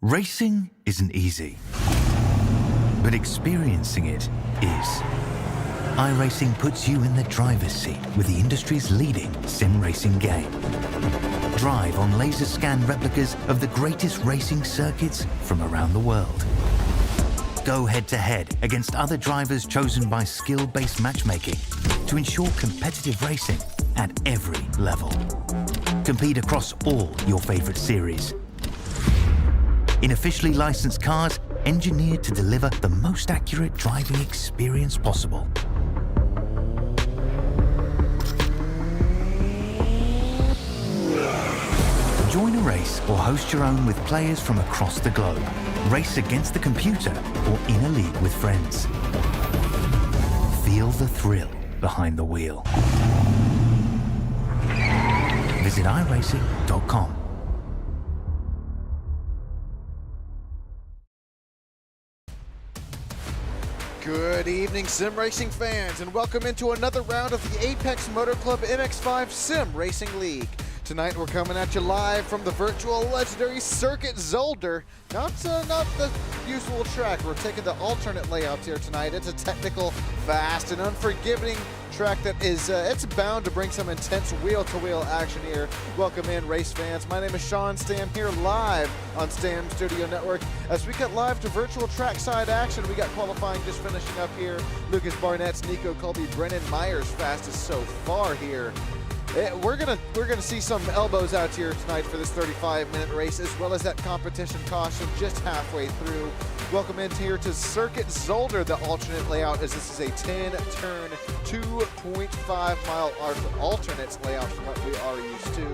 Racing isn't easy, but experiencing it is. iRacing puts you in the driver's seat with the industry's leading sim racing game. Drive on laser scan replicas of the greatest racing circuits from around the world. Go head-to-head against other drivers chosen by skill-based matchmaking to ensure competitive racing at every level. Compete across all your favorite series. In officially licensed cars, engineered to deliver the most accurate driving experience possible. Join a race or host your own with players from across the globe. Race against the computer or in a league with friends. Feel the thrill behind the wheel. Visit iRacing.com. Good evening, sim racing fans, and welcome into another round of the Apex Motor Club MX-5 Sim Racing League. Tonight we're coming at you live from the virtual legendary circuit Zolder. Not the usual track. We're taking the alternate layout here tonight. It's a technical, fast, and unforgiving track that is it's bound to bring some intense wheel-to-wheel action here. Welcome in, race fans. My name is Sean Stam here live on Stam Studio Network. As we get live to virtual trackside action, we got qualifying just finishing up here. Lucas Barnett's, Nico Colby, Brennan Myers fastest so far here. We're gonna see some elbows out here tonight for this 35-minute race, as well as that competition caution just halfway through. Welcome in here to Circuit Zolder, the alternate layout, as this is a 10-turn, 2.5-mile alternates layout from what we are used to.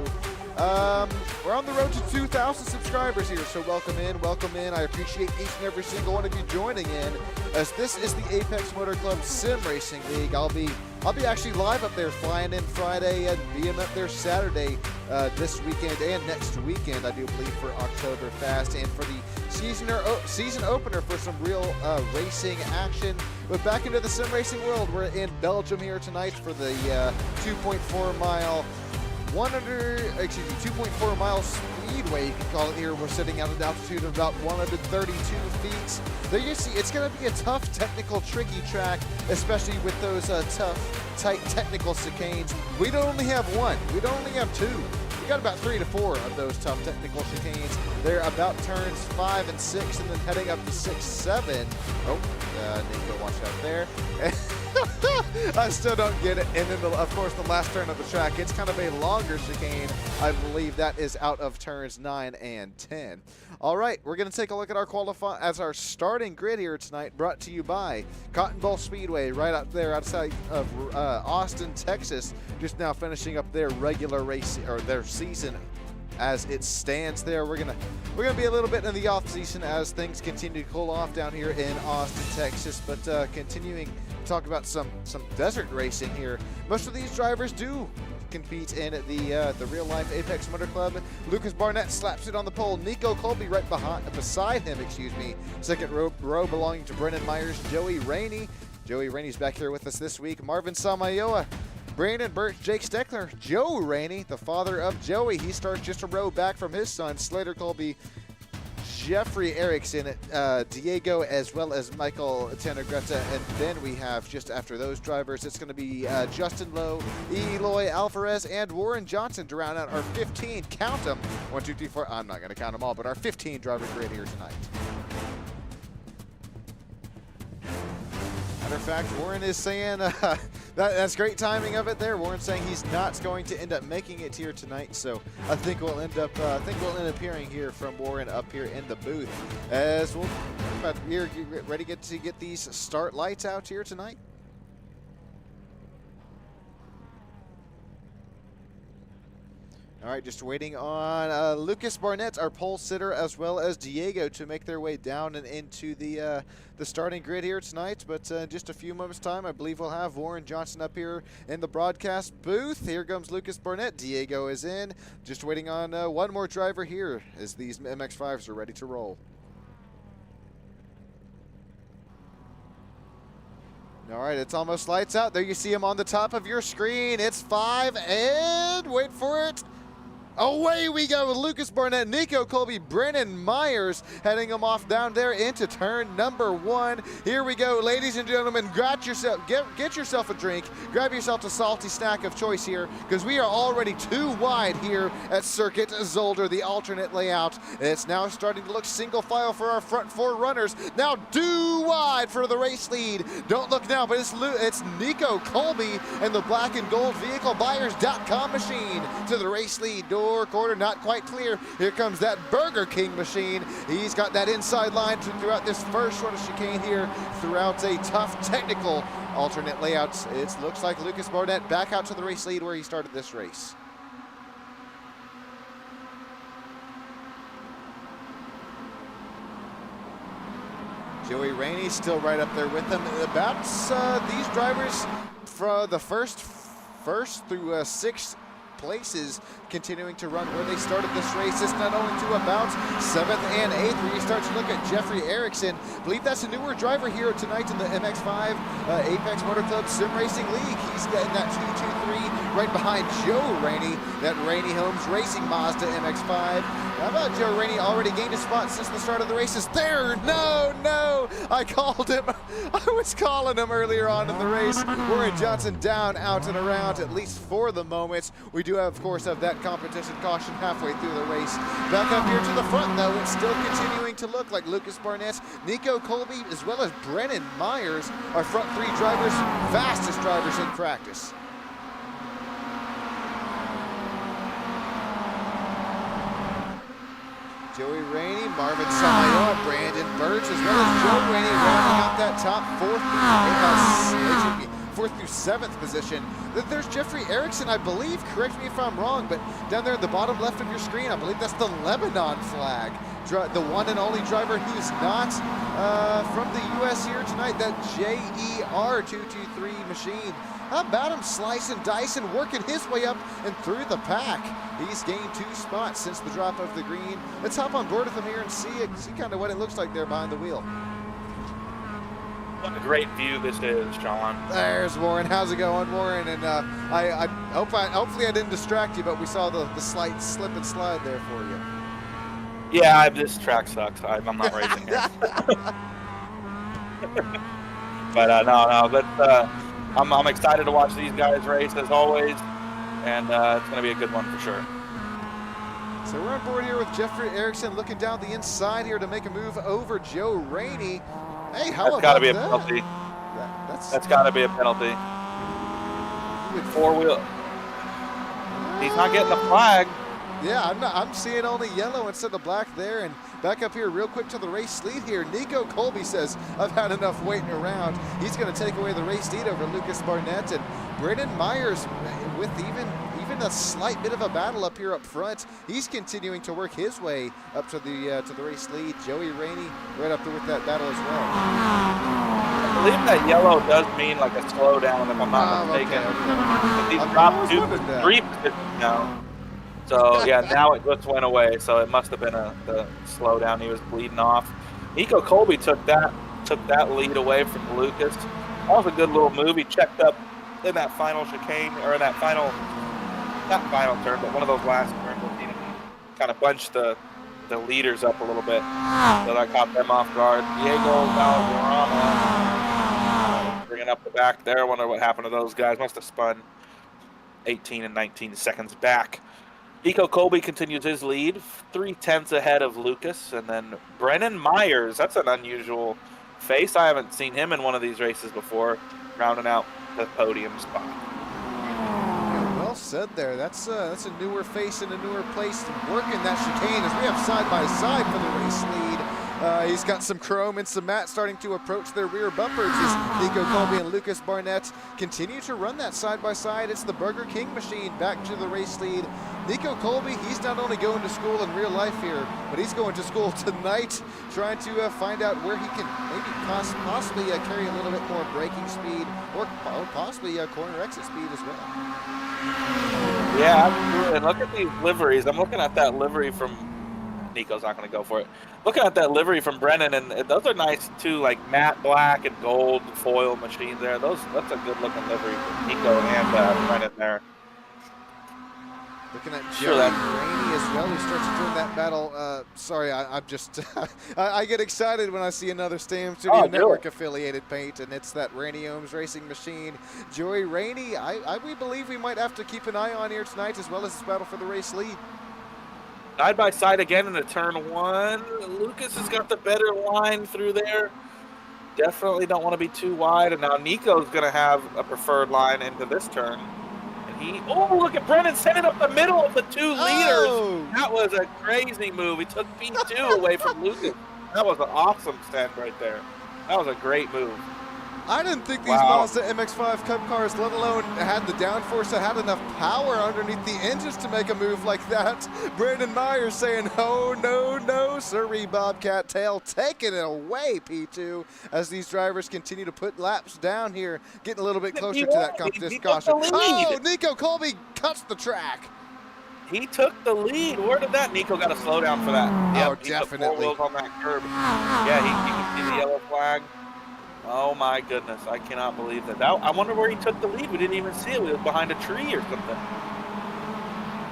We're on the road to 2,000 subscribers here, so welcome in, welcome in. I appreciate each and every single one of you joining in, as this is the Apex Motor Club Sim Racing League. I'll be actually live up there, flying in Friday and being up there Saturday this weekend and next weekend, I do believe, for Oktoberfest and for the season opener for some real racing action. But back into the sim racing world, we're in Belgium here tonight for the 2.4 mile 2.4 mile speedway, you can call it here. We're sitting at an altitude of about 132 feet. There you see, it's going to be a tough, technical, tricky track, especially with those tough, tight technical chicanes. We don't only have one, we don't only have two. We got about 3 to 4 of those tough technical chicanes. They're about turns 5 and 6, and then heading up to 6, 7. Oh, Nico, watch out there. I still don't get it. And then, of course, the last turn of the track, it's kind of a longer chicane. I believe that is out of turns 9 and 10. All right, we're going to take a look at our starting grid here tonight, brought to you by Cotton Bowl Speedway, right out there outside of Austin, Texas. Just now finishing up their regular race, or their season as it stands there. We're gonna be a little bit in the off season as things continue to cool off down here in Austin, Texas, but continuing to talk about some desert racing here. Most of these drivers do compete in the real life Apex Motor Club. Lucas Barnett slaps it on the pole. Nico Colby right beside him, second row belonging to Brennan Myers. Joey Rainey's back here with us this week. Marvin Samayoa, Brandon Birch, Jake Steckler, Joe Rainey, the father of Joey. He starts just a row back from his son, Slater Colby, Jeffrey Erickson, Diego, as well as Michael Tenegretta. And then we have, just after those drivers, it's going to be Justin Lowe, Eloy Alvarez, and Warren Johnson to round out our 15. Count them. 1, 2, 3, 4. I'm not going to count them all, but our 15 driver grid here tonight. Matter of fact, Warren is saying that's great timing of it there. Warren's saying he's not going to end up making it here tonight, so I think we'll end up hearing here from Warren up here in the booth as we'll get ready to get these start lights out here tonight. All right, just waiting on Lucas Barnett, our pole sitter, as well as Diego to make their way down and into the starting grid here tonight. But in just a few moments' time, I believe we'll have Warren Johnson up here in the broadcast booth. Here comes Lucas Barnett. Diego is in. Just waiting on one more driver here as these MX-5s are ready to roll. All right, it's almost lights out. There you see him on the top of your screen. It's 5, and wait for it. Away we go with Lucas Barnett, Nico Colby, Brennan Myers heading them off down there into turn number 1. Here we go, ladies and gentlemen. Get yourself a drink, grab yourself a salty snack of choice here, because we are already 2 wide here at Circuit Zolder, the alternate layout. It's now starting to look single file for our front 4 runners. Now 2 wide for the race lead. Don't look now, but it's Nico Colby and the black and gold vehiclebuyers.com machine to the race lead. Door quarter not quite clear. Here comes that Burger King machine. He's got that inside line throughout this first run of chicane here, throughout a tough technical alternate layouts. It looks like Lucas Barnett back out to the race lead where he started this race. Joey Rainey still right up there with them. About these drivers from the first through 6th places continuing to run where they started this race. It's not only to about 7th and 8th where you start to look at Jeffrey Erickson. I believe that's a newer driver here tonight in the MX-5 Apex Motor Club Sim Racing League. He's getting that 223 right behind Joe Rainey, that Rainey Homes Racing Mazda MX-5. How about Joe Rainey already gained a spot since the start of the races? There, no, I called him. I was calling him earlier on in the race. Warren Johnson down, out and around, at least for the moment. We do, of course, have that competition caution halfway through the race. Back up here to the front, though, it's still continuing to look like Lucas Barnett, Nico Colby, as well as Brennan Myers, our front 3 drivers, fastest drivers in practice. Joey Rainey, Marvin Samayoa, Brandon Birch, as well as Joe Rainey rounding out that top 4th through 7th position. There's Jeffrey Erickson, I believe, correct me if I'm wrong, but down there at the bottom left of your screen, I believe that's the Lebanon flag. The one and only driver who's not from the U.S. here tonight, that JER223 machine. How about him slicing, dicing, working his way up and through the pack? He's gained 2 spots since the drop of the green. Let's hop on board with him here and see kind of what it looks like there behind the wheel. What a great view this is, John. There's Warren. How's it going, Warren? And hopefully I didn't distract you, but we saw the slight slip and slide there for you. Yeah, this track sucks. I'm not racing here. But no. I'm excited to watch these guys race as always, and it's going to be a good one for sure. So we're on board here with Jeffrey Erickson looking down the inside here to make a move over Joe Rainey. Hey, how about that? That's got to be a penalty. That's got to be a penalty. 4-wheel. He's not getting the flag. Yeah, I'm seeing only yellow instead of black there. And back up here real quick to the race lead here. Nico Colby says, I've had enough waiting around. He's going to take away the race lead over Lucas Barnett. And Brennan Myers, with even a slight bit of a battle up here up front, he's continuing to work his way up to the race lead. Joey Rainey right up there with that battle as well. I believe that yellow does mean like a slowdown, if I'm not mistaken. Okay. He's dropped 3 positions now. So yeah, now it just went away. So it must have been the slowdown. He was bleeding off. Nico Colby took that lead away from Lucas. That was a good little move. He checked up in that final chicane, or in that not final turn, but one of those last turns. He kind of bunched the leaders up a little bit, so that caught them off guard. Diego Valderrama bringing up the back there. I wonder what happened to those guys. Must have spun 18 and 19 seconds back. Nico Colby continues his lead, 0.3 ahead of Lucas, and then Brennan Myers. That's an unusual face. I haven't seen him in one of these races before, rounding out the podium spot. Yeah, well said there. That's a newer face in a newer place, working that chicane as we have side by side for the race lead. He's got some chrome and some matte starting to approach their rear bumpers as Nico Colby and Lucas Barnett continue to run that side by side. It's the Burger King machine back to the race lead. Nico Colby, he's not only going to school in real life here, but he's going to school tonight, trying to find out where he can maybe possibly carry a little bit more braking speed, or possibly corner exit speed as well. Yeah, absolutely. And look at these liveries. I'm looking at that livery from Nico's not going to go for it. Looking at that livery from Brennan, and those are nice too, like matte black and gold foil machines there. That's a good looking livery for Nico and Brennan there. Looking at Joey Rainey as well, who starts to join that battle. Sorry, I'm just, I get excited when I see another Stam Studio Network affiliated paint, and it's that Rainey Ohms Racing Machine. Joey Rainey, we believe we might have to keep an eye on here tonight, as well as this battle for the race lead. Side by side again into turn 1. Lucas has got the better line through there. Definitely don't want to be too wide, and now Nico's going to have a preferred line into this turn. Oh, look at Brennan sending up the middle of the 2 leaders. That was a crazy move. He took P2 away from Lucas. That was an awesome stand right there. That was a great move. I didn't think these Mazda MX-5 Cup cars, let alone had the downforce, that had enough power underneath the engines to make a move like that. Brandon Myers saying, oh, no, no, sirree, Bobcat Tail, taking it away, P2, as these drivers continue to put laps down here, getting a little bit closer to that competition caution. Oh, Nico Colby cuts the track. He took the lead. Where did that? Nico got a slowdown for that. Oh, yep, definitely. He put 4 wheels on that curb. Yeah, you can see the yellow flag. Oh my goodness, I cannot believe that. I wonder where he took the lead. We didn't even see it. We was behind a tree or something.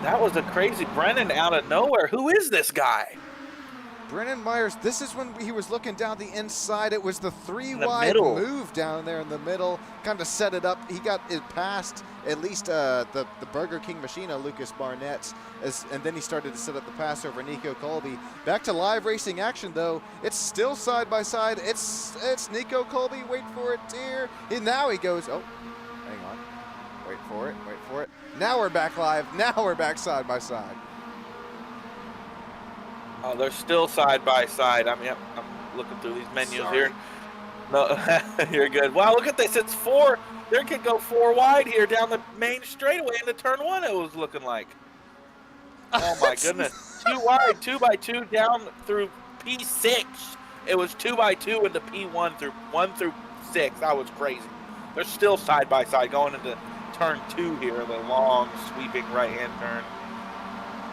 That was a crazy Brennan out of nowhere. Who is this guy? Brennan Myers, this is when he was looking down the inside. It was the 3-wide move down there in the middle, kind of set it up. He got it past at least the Burger King machine of Lucas Barnett, and then he started to set up the pass over Nico Colby. Back to live racing action, though. It's still side by side. It's Nico Colby. Wait for it, dear. And now he goes, oh, hang on. Wait for it, wait for it. Now we're back live. Now we're back side by side. Oh, they're still side by side. I'm looking through these menus here. No, you're good. Wow, look at this. It's 4. There could go 4 wide here down the main straightaway into turn 1. It was looking like. Oh my goodness. 2 wide, 2 by 2 down through P6. It was 2 by 2 into P1 through 1 through 6. That was crazy. They're still side by side going into turn 2 here, the long sweeping right-hand turn.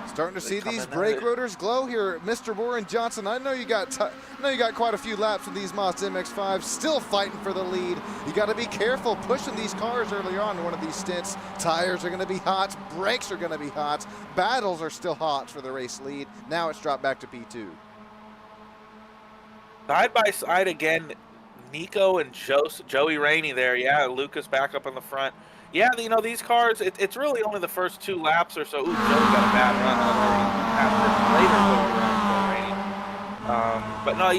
Starting to see these brake rotors glow here, Mr. Warren Johnson. I know you got quite a few laps with these Mazda MX-5s, still fighting for the lead. You got to be careful pushing these cars early on in one of these stints. Tires are going to be hot, brakes are going to be hot, battles are still hot for the race lead. Now it's dropped back to P2. Side by side again, Nico and Joey Rainey there. Yeah, Lucas back up in the front. Yeah, you know, these cars, it's really only the first 2 laps or so. Ooh, Joey got a bad run. But no,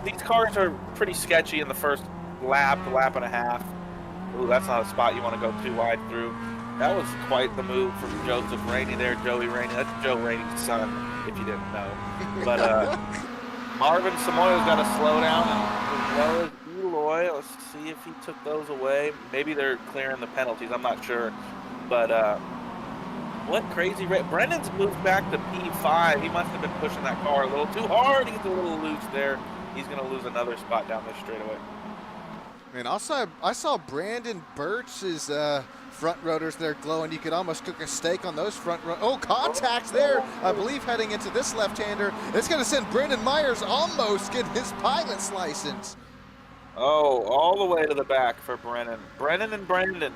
these cars are pretty sketchy in the first lap and a half. Ooh, that's not a spot you want to go too wide through. That was quite the move from Joseph Rainey there, Joey Rainey. That's Joe Rainey's son, if you didn't know. But Marvin Samoya's got a slow down, as well as Eloy. Let's see if he took those away. Maybe they're clearing the penalties. I'm not sure. But what crazy rate. Brennan's moved back to P5. He must have been pushing that car a little too hard. He's a little loose there. He's going to lose another spot down this straightaway. Man, I saw Brandon Birch's front rotors there glowing. You could almost cook a steak on those front rotors. Oh, contact there, I believe, heading into this left-hander. It's going to send Brandon Myers almost getting his pilot's license. Oh, all the way to the back for Brennan. Brennan and Brandon.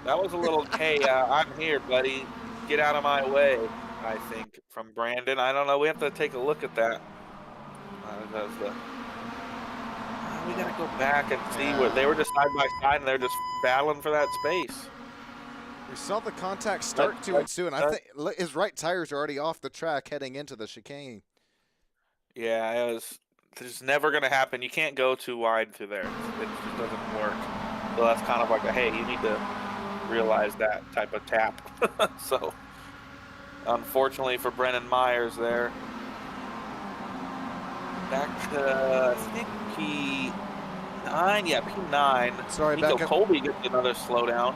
That was a little, hey, I'm here, buddy. Get out of my way, I think, from Brandon. I don't know. We have to take a look at that. We got to go back and see what they were just side by side, and they're just battling for that space. We saw the contact start to ensue, and I think his right tires are already off the track heading into the chicane. Yeah, it's just never going to happen. You can't go too wide through there. It just doesn't work. So that's kind of like a, hey, you need to realize that type of tap. So, unfortunately for Brennan Myers there. Back to, I think, P9. Yeah, P9. Sorry, Nico Colby gets another slowdown.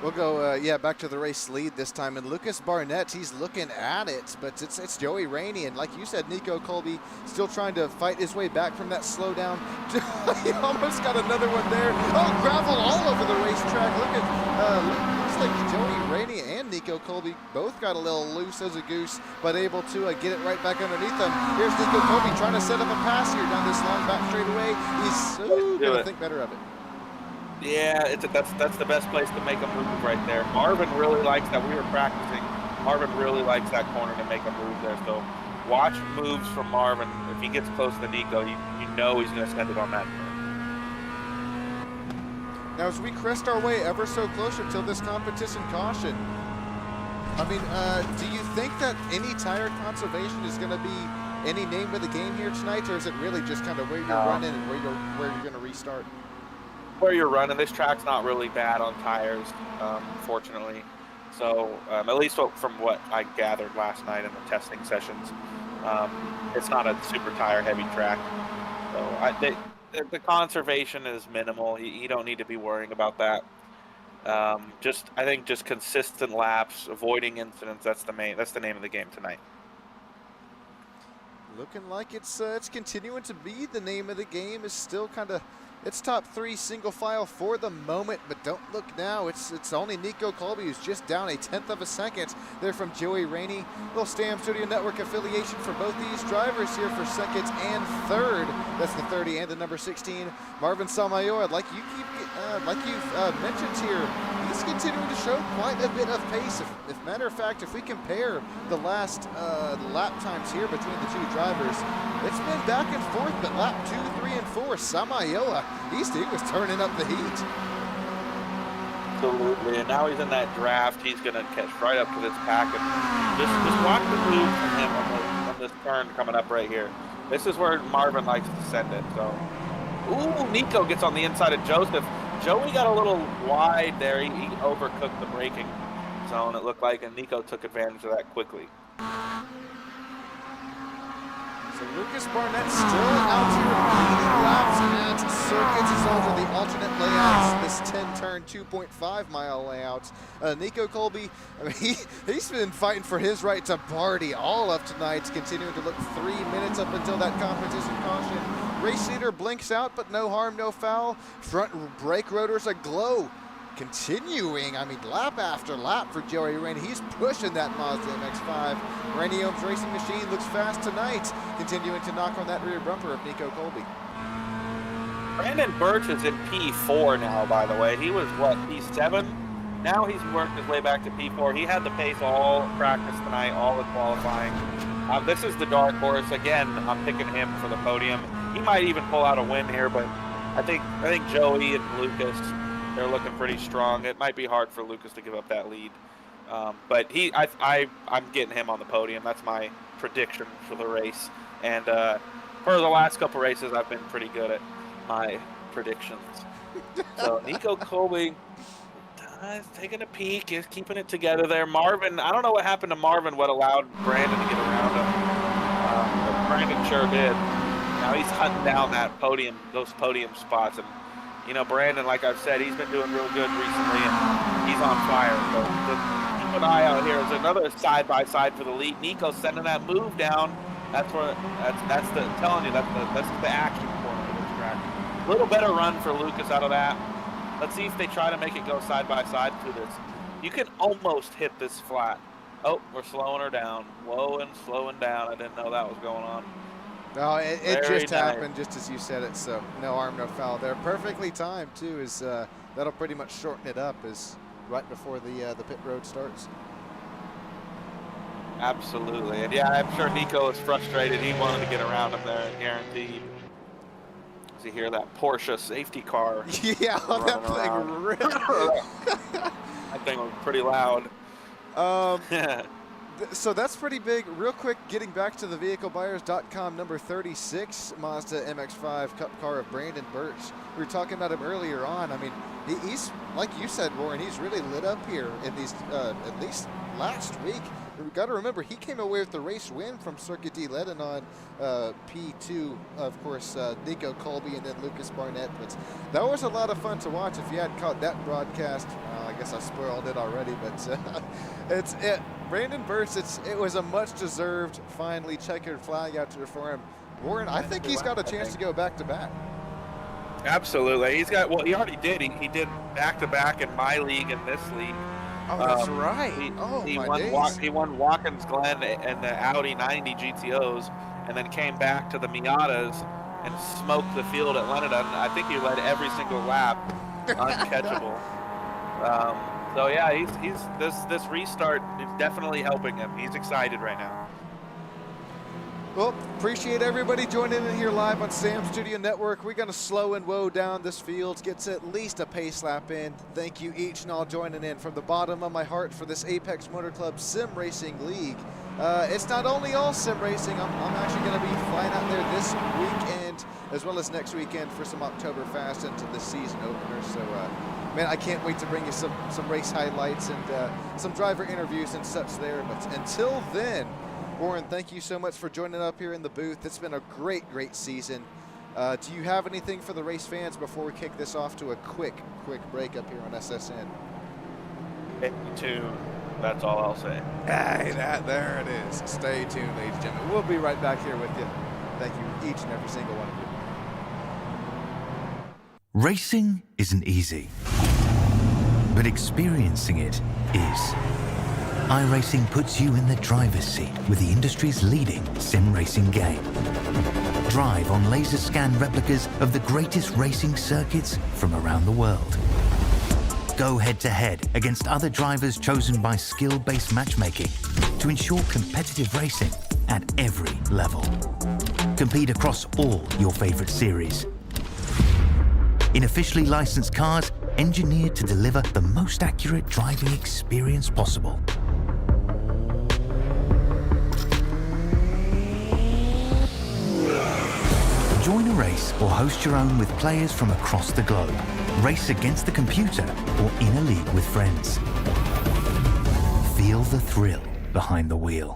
We'll go, back to the race lead this time. And Lucas Barnett, he's looking at it, but it's Joey Rainey. And like you said, Nico Colby still trying to fight his way back from that slowdown. He almost got another one there. Oh, gravel all over the racetrack. Look at, looks like Joey Rainey and Nico Colby both got a little loose as a goose, but able to get it right back underneath them. Here's Nico Colby trying to set up a pass here down this long back straightaway. He's so going to think better of it. Yeah, that's the best place to make a move right there. Marvin really likes that. We were practicing. Marvin really likes that corner to make a move there. So watch moves from Marvin. If he gets close to Nico, you know he's going to send it on that turn. Now, as we crest our way ever so closer till this competition caution, I mean, do you think that any tire conservation is going to be any name of the game here tonight, or is it really just kind of where you're running and where you're going to restart? Where you're running, this track's not really bad on tires, fortunately. So at least from what I gathered last night in the testing sessions, it's not a super tire heavy track. So the conservation is minimal. You don't need to be worrying about that. I think just consistent laps, avoiding incidents. That's the name of the game tonight. Looking like it's continuing to be the name of the game. Is still kind of, it's top 3 single file for the moment, but don't look now. It's only Nico Colby who's just down 1/10 of a second. They're from Joey Rainey. Little Stam Studio Network affiliation for both these drivers here for second and third. That's the 30 and the number 16. Marvin Samayoa, like you've mentioned here, he's continuing to show quite a bit of pace. If matter of fact, if we compare the last lap times here between the two drivers, it's been back and forth, but lap 2, 3, and 4, Samayoa, he was turning up the heat. Absolutely, and now he's in that draft. He's going to catch right up to this pack, and just watch the move from him on this turn coming up right here. This is where Marvin likes to send it. So, ooh, Nico gets on the inside of Joseph. Joey got a little wide there. He overcooked the braking zone, it looked like, and Nico took advantage of that quickly. So Lucas Barnett still out here leading laps at Circuit Zolder, the alternate layouts, this 10-turn, 2.5-mile layout. Nico Colby, I mean, he's been fighting for his right to party all of tonight, continuing to look 3 minutes up until that competition caution. Race leader blinks out, but no harm, no foul. Front brake rotors aglow. Continuing, I mean, lap after lap for Joey Rainey. He's pushing that Mazda MX-5. Randy Ohm's racing machine looks fast tonight, continuing to knock on that rear bumper of Nico Colby. Brandon Birch is in P4 now, by the way. He was, what, P7? Now he's worked his way back to P4. He had the pace all practice tonight, all the qualifying. This is the dark horse. Again, I'm picking him for the podium. He might even pull out a win here, but I think Joey and Lucas, they're looking pretty strong. It might be hard for Lucas to give up that lead, but I'm getting him on the podium. That's my prediction for the race. And for the last couple races, I've been pretty good at my predictions. So Nico Colby is taking a peek, is keeping it together there. Marvin, I don't know what happened to Marvin, what allowed Brandon to get around him, but Brandon sure did. Now he's hunting down those podium spots, and you know, Brandon, like I've said, he's been doing real good recently, and he's on fire. So keep an eye out here. There's another side-by-side for the lead. Nico sending that move down. That's the action point of this track. A little better run for Lucas out of that. Let's see if they try to make it go side-by-side through this. You can almost hit this flat. Oh, we're slowing her down. Whoa, and slowing down. I didn't know that was going on. No, it just happened just as you said it, so no harm, no foul there. Perfectly timed, too, is that'll pretty much shorten it up as right before the pit road starts. Absolutely, and yeah, I'm sure Nico is frustrated. He wanted to get around him there, guaranteed. As you hear that Porsche safety car. Yeah, that thing really. That thing was pretty loud. So that's pretty big. Real quick, getting back to the vehiclebuyers.com number 36 Mazda MX-5 Cup car of Brandon Birch. We were talking about him earlier on. I mean, he's, like you said, Warren, he's really lit up here in these, at least last week. We've got to remember, he came away with the race win from Circuit D Lebanon on P2, of course, Nico Colby and then Lucas Barnett. But that was a lot of fun to watch. If you hadn't caught that broadcast, I guess I spoiled it already, but Brandon Birch, it was a much-deserved, finally checkered flag out there for him. Warren, I think he's got a chance to go back-to-back. Absolutely. He's got, well, he already did. He did back-to-back in my league and this league. Oh, that's right. He won Watkins Glen and the Audi 90 GTOs, and then came back to the Miatas and smoked the field at Lebanon. I think he led every single lap. uncatchable. So yeah, he's this restart is definitely helping him. He's excited right now. Well, appreciate everybody joining in here live on Sam Studio Network. We're going to slow and woe down this field, gets at least a pace lap in. Thank you each and all joining in from the bottom of my heart for this Apex Motor Club Sim Racing League. It's not only all sim racing. I'm actually going to be flying out there this weekend as well as next weekend for some Oktoberfest into the season opener. So, man, I can't wait to bring you some race highlights and some driver interviews and such there. But until then, Warren, thank you so much for joining up here in the booth. It's been a great season. Do you have anything for the race fans before we kick this off to a quick break up here on SSN? Stay tuned. That's all I'll say. Hey, there it is. Stay tuned, ladies and gentlemen. We'll be right back here with you. Thank you, each and every single one of you. Racing isn't easy, but experiencing it is. iRacing puts you in the driver's seat with the industry's leading sim racing game. Drive on laser scan replicas of the greatest racing circuits from around the world. Go head-to-head against other drivers chosen by skill-based matchmaking to ensure competitive racing at every level. Compete across all your favorite series. In officially licensed cars, engineered to deliver the most accurate driving experience possible. Join a race or host your own with players from across the globe. Race against the computer or in a league with friends. Feel the thrill behind the wheel.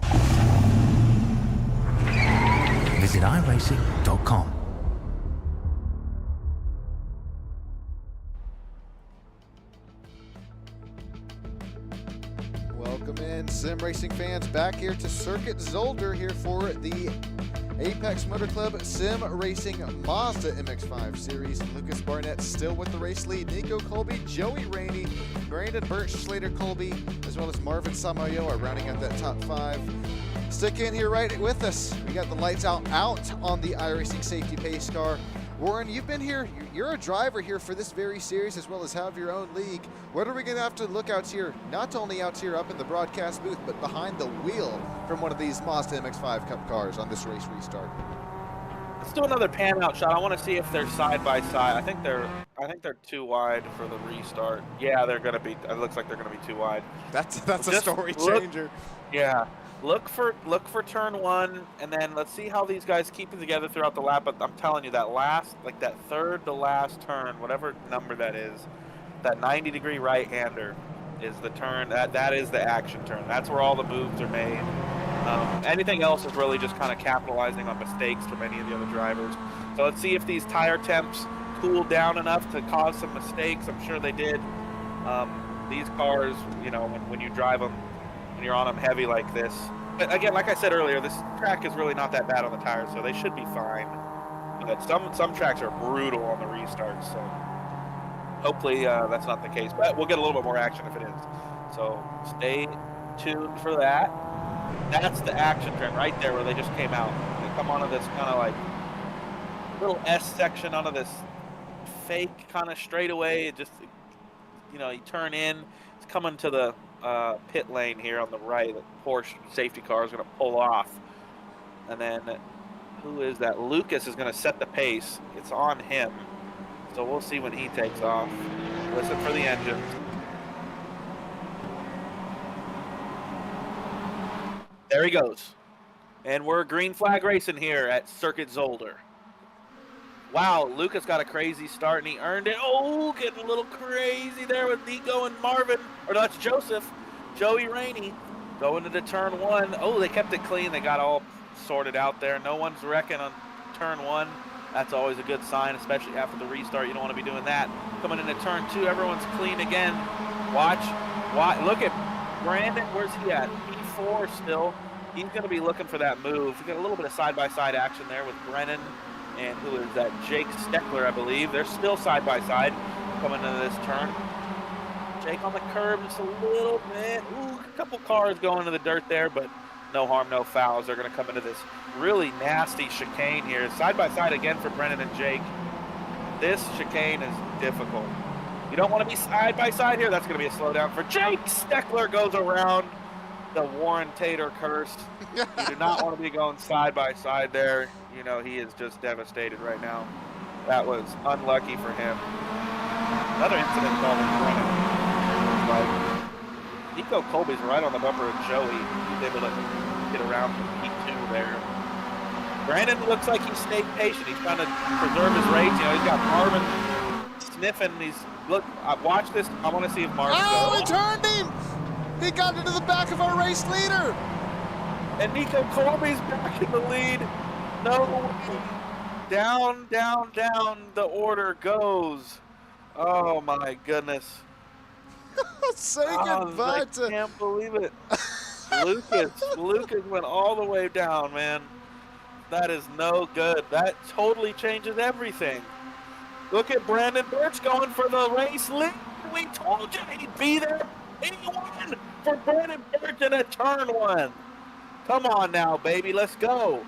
Visit iRacing.com. Welcome in, sim racing fans, back here to Circuit Zolder here for the Apex Motor Club Sim Racing Mazda MX-5 Series. Lucas Barnett still with the race lead. Nico Colby, Joey Rainey, Brandon Birch, Slater Colby, as well as Marvin Samayo are rounding out that top 5. Stick in here right with us. We got the lights out on the iRacing safety pace car. Warren, you've been here, you're a driver here for this very series as well as have your own league. What are we going to have to look out here, not only out here up in the broadcast booth, but behind the wheel from one of these Mazda MX-5 Cup cars on this race restart? Let's do another pan out shot. I want to see if they're side by side. I think they're too wide for the restart. Yeah, they're going to be, it looks like they're going to be too wide. That's a story changer. Yeah. Look for turn 1, and then let's see how these guys keep it together throughout the lap. But I'm telling you, that last, like that third to last turn, whatever number that is, that 90-degree right-hander is the turn. That is the action turn. That's where all the moves are made. Anything else is really just kind of capitalizing on mistakes from any of the other drivers. So let's see if these tire temps cool down enough to cause some mistakes. I'm sure they did. These cars, you know, when you drive them, you're on them heavy like this. But again, like I said earlier, this track is really not that bad on the tires, so they should be fine. But some tracks are brutal on the restarts, so hopefully that's not the case. But we'll get a little bit more action if it is. So stay tuned for that. That's the action turn right there where they just came out. They come onto this kind of like little S section onto this fake kind of straightaway. It just, you know, you turn in. It's coming to the pit lane here on the right. The Porsche safety car is going to pull off, and then who is that? Lucas is going to set the pace. It's on him, so we'll see when he takes off. Listen for the engines. There he goes, and we're green flag racing here at Circuit Zolder. Wow, Lucas got a crazy start, and he earned it. Oh, getting a little crazy there with Nico and Marvin. Or no, that's Joseph. Joey Rainey going into turn 1. Oh, they kept it clean. They got all sorted out there. No one's wrecking on turn 1. That's always a good sign, especially after the restart. You don't want to be doing that. Coming into turn 2, everyone's clean again. Watch. Look at Brandon. Where's he at? P4 still. He's going to be looking for that move. We got a little bit of side-by-side action there with Brennan. And who is that? Jake Steckler, I believe. They're still side-by-side coming into this turn. Jake on the curb just a little bit. Ooh, a couple cars going to the dirt there, but no harm, no fouls. They're going to come into this really nasty chicane here. Side-by-side again for Brennan and Jake. This chicane is difficult. You don't want to be side by side here. That's going to be a slowdown for Jake. Steckler goes around the Warren Tater curse. You do not want to be going side by side there. You know, he is just devastated right now. That was unlucky for him. Another incident involving Brennan. Like, Nico Colby's right on the bumper of Joey. He's able to get around to P2 there. Brandon looks like he stayed patient. He's trying to preserve his race. You know, he's got Marvin sniffing. Look, watch this. I want to see if Marvin goes. He turned him! He got into the back of our race leader! And Nico Colby's back in the lead. No way. Down, down, down the order goes. Oh my goodness. Say goodbye to... I can't believe it. Lucas went all the way down, man. That is no good. That totally changes everything. Look at Brandon Birch going for the race lead. We told you he'd be there. He won for Brandon Birch in a turn 1. Come on now, baby. Let's go.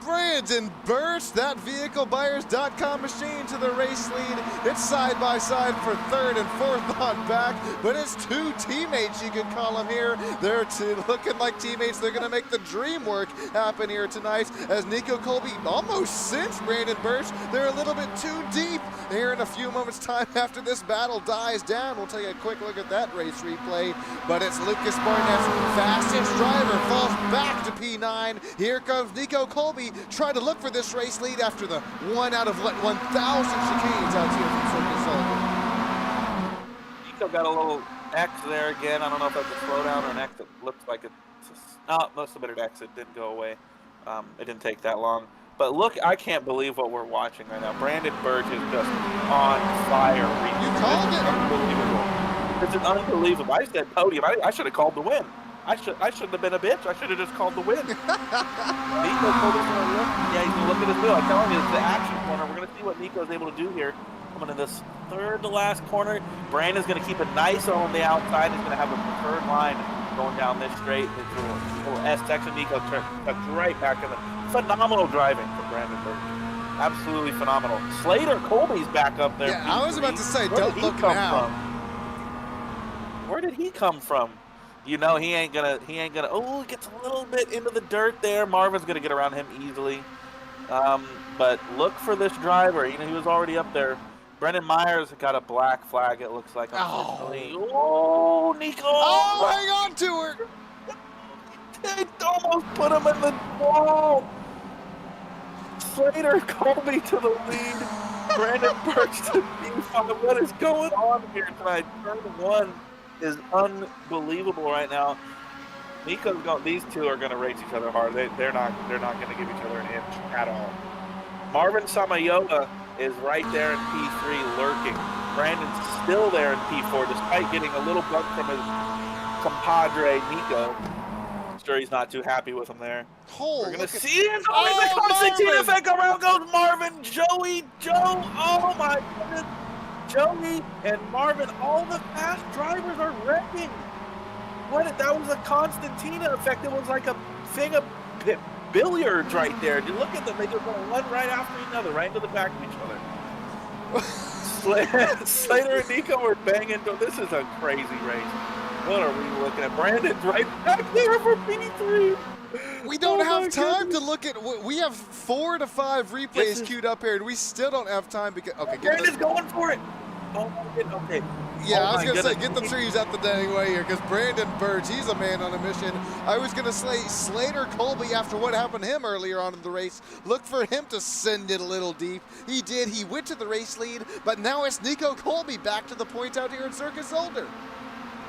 Brandon Birch, that vehiclebuyers.com machine to the race lead. It's side by side for third and fourth on back, but it's two teammates, you can call them here. They're looking like teammates. They're going to make the dream work happen here tonight as Nico Colby almost cinched Brandon Birch. They're a little bit too deep. Here in a few moments time after this battle dies down, we'll take a quick look at that race replay, but it's Lucas Barnett's fastest driver falls back to P9. Here comes Nico Colby trying to look for this race lead after the 1 out of 1,000 chicanes out here from Circus Zolder. Nico got a little X there again. I don't know if that's a slowdown or an X. It looks like it's it must have been an X. It didn't go away. It didn't take that long. But look, I can't believe what we're watching right now. Brandon Birch is just on fire. You called it. Unbelievable. This is unbelievable. I said podium. I should have called the win. I shouldn't have been a bitch. I should have just called the win. Nico Colby's gonna look. Yeah, he's gonna look at his wheel. I'm telling you, it's the action corner. We're gonna see what Nico's able to do here. Coming in this third to last corner. Brandon's gonna keep it nice on the outside. He's gonna have a preferred line going down this straight. It's a little S section. Nico tucks right back in the phenomenal driving from Brandon Birch. Absolutely phenomenal. Slater Colby's back up there. Yeah, I was about to say, don't look now. Where did he come from? You know, he ain't gonna, oh, he gets a little bit into the dirt there. Marvin's gonna get around him easily. But look for this driver. You know, he was already up there. Brendan Myers got a black flag, it looks like. Oh, Nico. Oh, hang on to her. They almost put him in the wall. Slater Colby to the lead. Brandon Birch to P5. What is going on here tonight? Turn 1 is unbelievable right now. Nico's going. These two are going to race each other hard. They're not going to give each other an inch at all. Marvin Samayoa is right there in P3 lurking. Brandon's still there in P4 despite getting a little bump from his compadre Nico. I'm sure he's not too happy with him there. We're going to see it. Oh, the Constantine effect. Around goes Marvin, Joey, Joe. Oh my goodness. Joey and Marvin, all the fast drivers are wrecking. That was a Constantina effect. It was like a thing of billiards right there. You look at them, they just go one right after another, right into the back of each other. Slater and Nico are banging. This is a crazy race. What are we looking at? Brandon's right back there for P3. We don't have time to look at. We have 4 to 5 replays queued up here, and we still don't have time because. Okay, Brandon's going for it. Oh my goodness. Okay. Yeah, I was going to say, get the trees out the dang way here because Brandon Birch, he's a man on a mission. I was going to say Slater Colby, after what happened to him earlier on in the race, look for him to send it a little deep. He did. He went to the race lead, but now it's Nico Colby back to the point out here in Circus Zolder.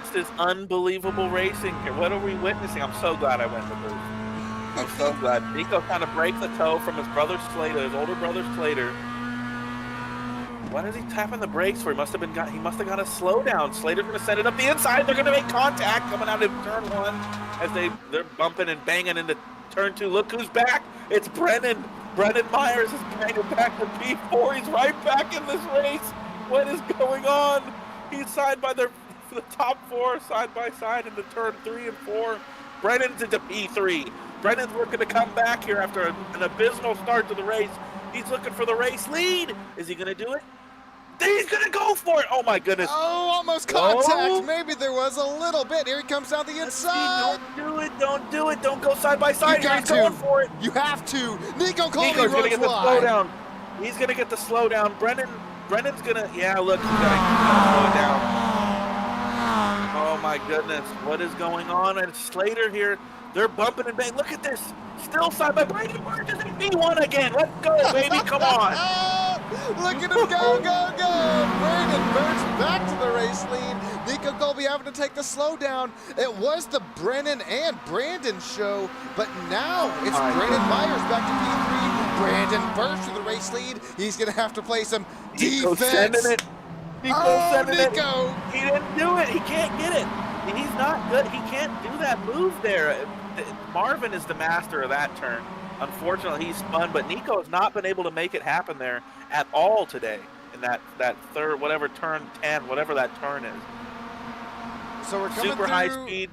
This is unbelievable racing here. What are we witnessing? I'm so glad I went to booth. I'm so glad. Nico kind of breaks the toe from his brother Slater, his older brother Slater. What is he tapping the brakes for? He must have got a slowdown. Slater's going to send it up the inside. They're going to make contact coming out of turn 1 as they're bumping and banging into turn 2. Look who's back. It's Brendan. Brendan Myers is banging back to P4. He's right back in this race. What is going on? He's side by the top 4 side by side into turn 3 and 4. Brendan's into P3. Brendan's looking to come back here after an abysmal start to the race. He's looking for the race lead. Is he going to do it? He's gonna go for it. Oh my goodness. Oh, almost contact. Oh. Maybe there was a little bit. Here he comes down the inside. Don't do it. Don't do it. Don't go side by side. You got He's to. going for it. You have to. Nico Colby Nico's gonna runs get the wide. slowdown. He's gonna get the slowdown. Brennan's gonna. Yeah, look, he's gonna slow it down. Oh my goodness, what is going on? And Slater here, they're bumping and bang. Look at this. Still side by Brandon Burch is in B1 again. Let's go, baby. Come on. Look at him go, go, go. Brandon Burch back to the race lead. Nico Colby having to take the slowdown. It was the Brennan and Brandon show, but now it's Brandon Myers back to P3. Brandon Burch to the race lead. He's going to have to play some defense. Sending it. Nico sending it. Nico. He didn't do it. He can't get it. He's not good. He can't do that move there. Marvin is the master of that turn. Unfortunately, he's spun, but Nico has not been able to make it happen there at all today in that third, whatever turn 10, whatever that turn is. So we're coming super through. high speed.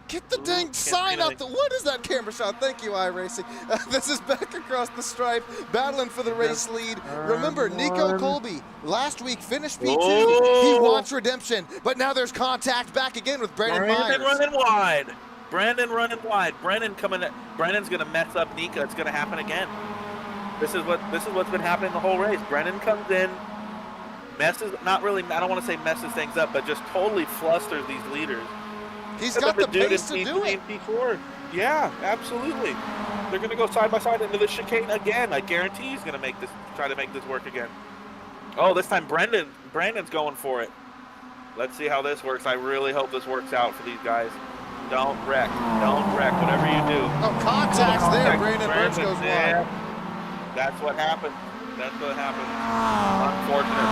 Get the dang sign out. What is that camera shot? Thank you, iRacing. This is back across the stripe, battling for the race lead. Remember, Nico Colby last week finished P2. He wants redemption, but now there's contact back again with Brandon Myers. Running wide. Brandon running wide. Brennan coming. Brennan's gonna mess up Nico. It's gonna happen again. This is what's been happening the whole race. Brennan comes in, messes. Not really. I don't want to say messes things up, but just totally flusters these leaders. He's got the pace to do it. P4. Yeah, absolutely. They're gonna go side by side into the chicane again. I guarantee he's gonna try to make this work again. Oh, this time Brandon's going for it. Let's see how this works. I really hope this works out for these guys. Don't wreck. Don't wreck. Whatever you do. Oh, contact's there. Brandon Burch goes wide. That's what happened. That's what happened. Unfortunate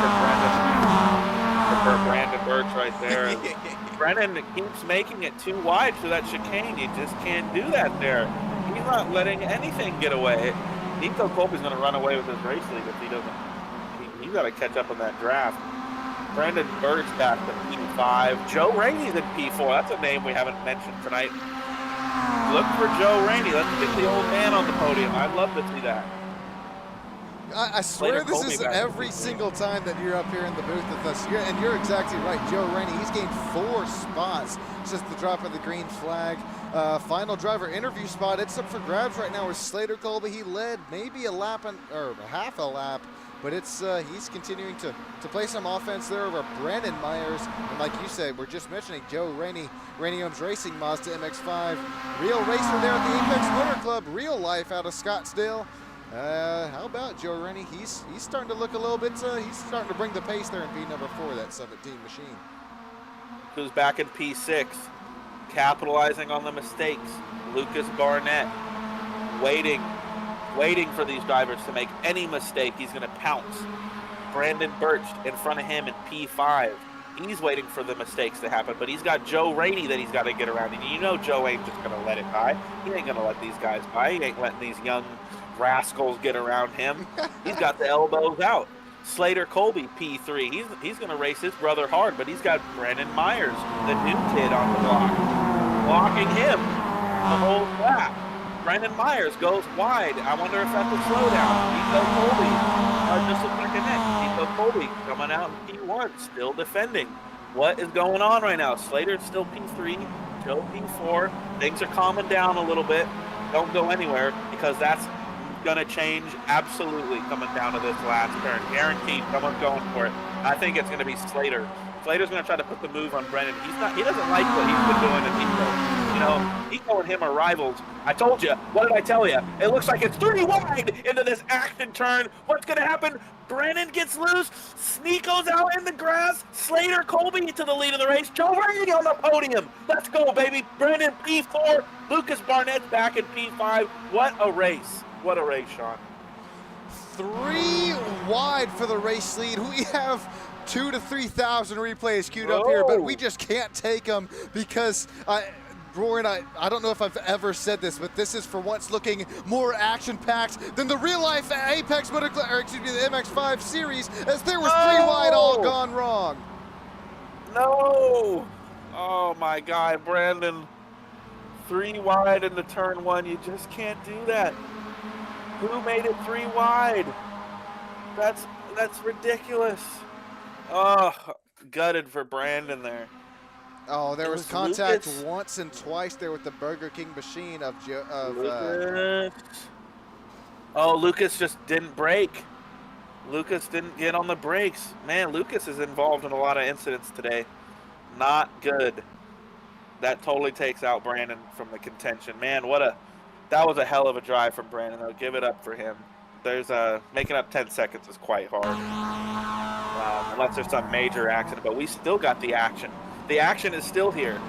for Brandon Burch right there. Brennan keeps making it too wide for that chicane. You just can't do that there. He's not letting anything get away. Nico Colby's going to run away with his race lead if he doesn't. He's got to catch up on that draft. Brandon Burch back to P5. Joe Rainey's in P4. That's a name we haven't mentioned tonight. Look for Joe Rainey. Let's get the old man on the podium. I'd love to see that. I swear this is every single time that you're up here in the booth with us. And you're exactly right. Joe Rainey, he's gained 4 spots since the drop of the green flag. Final driver interview spot. It's up for grabs right now with Slater Colby. He led maybe a lap or half a lap. But it's he's continuing to play some offense there over Brandon Myers. And like you said, we're just mentioning Joe Rainey, Rainey Owns Racing, Mazda MX-5. Real racer there at the Apex Motor Club, real life out of Scottsdale. How about Joe Rainey? He's starting to look a little bit, he's starting to bring the pace there in P number 4, that 17 machine. Who's back in P6, capitalizing on the mistakes. Lucas Barnett, waiting for these drivers to make any mistake. He's going to pounce. Brandon Burch in front of him in P5. He's waiting for the mistakes to happen, but he's got Joe Rainey that he's got to get around. And you know Joe ain't just going to let it by. He ain't going to let these guys by. He ain't letting these young rascals get around him. He's got the elbows out. Slater Colby, P3. He's going to race his brother hard, but he's got Brandon Myers, the new kid on the block, blocking him the whole lap. Brandon Myers goes wide. I wonder if that's a slowdown. Nico Colby, just a second in. Nico Colby coming out in P1, still defending. What is going on right now? Slater's still P3, Joe P4. Things are calming down a little bit. Don't go anywhere because that's going to change absolutely coming down to this last turn. Guaranteed, someone's going for it. I think it's going to be Slater. Slater's going to try to put the move on Brennan. He doesn't like what he's been doing to Nico. You know, Nico and him are rivals. I told you. What did I tell you? It looks like it's 3 wide into this action turn. What's going to happen? Brennan gets loose. Nico's out in the grass. Slater Colby to the lead of the race. Joe Rainey on the podium. Let's go, baby. Brennan P4. Lucas Barnett's back in P5. What a race. What a race, Sean. 3 wide for the race lead. We have 2,000 to 3,000 replays queued up here, but we just can't take them because Rory and I don't know if I've ever said this, but this is for once looking more action-packed than the real-life Apex Motor Club, or excuse me, the MX-5 series, as there was 3 wide all gone wrong. No! Oh my God, Brandon. 3 wide into turn 1. You just can't do that. Who made it 3 wide? That's ridiculous. Oh, gutted for Brandon there. Oh, there It was was contact Lucas. once and twice there with the Burger King machine of Lucas. Oh, Lucas just didn't brake. Lucas didn't get on the brakes. Man, Lucas is involved in a lot of incidents today. Not good. That totally takes out Brandon from the contention. Man, that was a hell of a drive from Brandon, though. Give it up for him. Making up 10 seconds is quite hard. Unless there's some major accident, but we still got the action. The action is still here.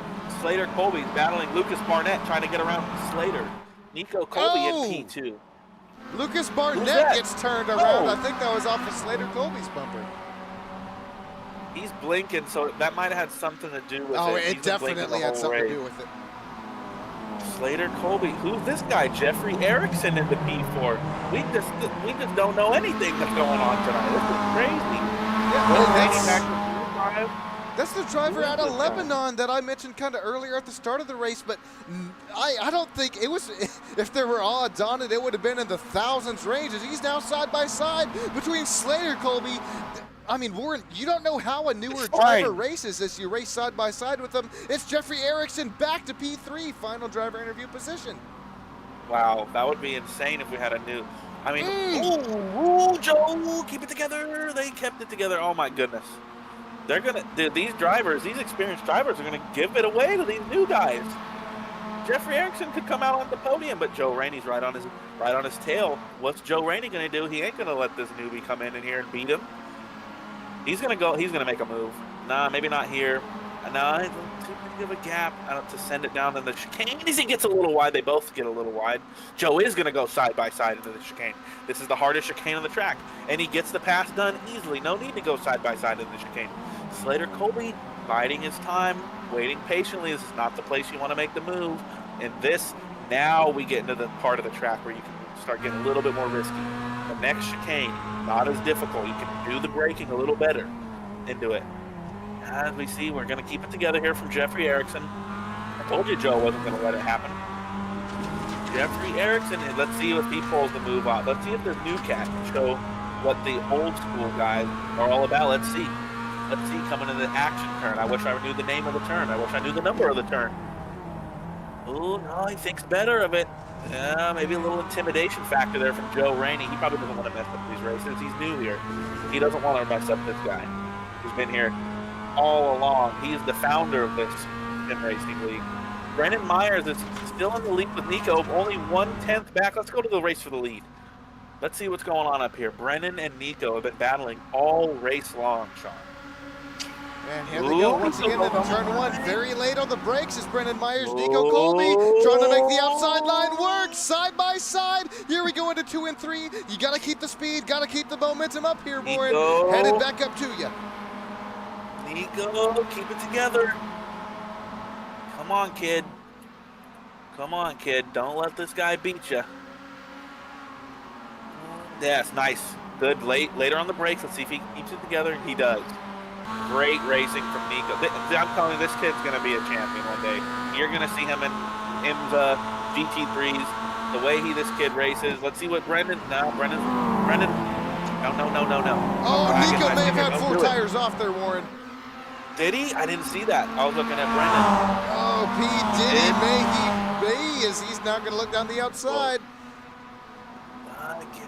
Slater Colby's battling Lucas Barnett, trying to get around Slater. Nico Colby in P2. Lucas Barnett gets turned around. I think that was off of Slater Colby's bumper. He's blinking, so that might have had something to do with it. Oh, it definitely had something to do with it. Slater Colby, who's this guy? Jeffrey Erickson in the P4. We just don't know anything that's going on tonight. This is crazy. Yeah, that's the driver out of Lebanon that I mentioned kind of earlier at the start of the race, but I don't think it was, if there were odds on it, it would have been in the thousands ranges. He's now side by side between Slater Colby. I mean, Warren, you don't know how a newer driver races as you race side by side with them. It's Jeffrey Erickson back to P3, final driver interview position. Wow, that would be insane if we had a new. I mean, ooh, Joe, keep it together. They kept it together. Oh my goodness, these experienced drivers are gonna give it away to these new guys. Jeffrey Erickson could come out on the podium, but Joe Rainey's right on his tail. What's Joe Rainey gonna do? He ain't gonna let this newbie come in here and beat him. He's gonna make a move. Nah, maybe not here. Nah, too big of a gap to send it down in the chicane. As he gets a little wide, they both get a little wide. Joe is gonna go side by side into the chicane. This is the hardest chicane on the track, and he gets the pass done easily. No need to go side by side into the chicane. Slater Colby biding his time, waiting patiently. This is not the place you want to make the move. And now we get into the part of the track where you can start getting a little bit more risky. The next chicane, not as difficult. You can do the braking a little better into it. As we see, we're going to keep it together here from Jeffrey Erickson. I told you Joe wasn't going to let it happen. Jeffrey Erickson, and let's see if he pulls the move out. Let's see if this new cat can show what the old school guys are all about. Let's see. Let's see, coming into the action turn. I wish I knew the name of the turn. I wish I knew the number of the turn. Oh, no, he thinks better of it. Yeah, maybe a little intimidation factor there from Joe Rainey. He probably doesn't want to mess up these races. He's new here. He doesn't want to mess up this guy. He's been here all along. He's the founder of this sim racing league. Brennan Myers is still in the lead with Nico, only 1/10 back. Let's go to the race for the lead. Let's see what's going on up here. Brennan and Nico have been battling all race long, Sean. And here they go once again into turn one. Very late on the brakes is Brennan Myers, Nico Colby trying to make the outside line work. Side by side. Here we go into 2 and 3. You got to keep the speed, got to keep the momentum up here, Warren. Headed back up to you. Nico, keep it together. Come on, kid. Come on, kid. Don't let this guy beat you. Yes, nice. Good. Later on the brakes. Let's see if he keeps it together. He does. Great racing from Nico. I'm telling you, this kid's going to be a champion one day. You're going to see him in IMSA, GT3s, the way this kid races. Let's see what Brendan. No. Oh, Nico may have had 4 tires off there, Warren. Did he? I didn't see that. I was looking at Brendan. Oh, P. Diddy may. He's now going to look down the outside.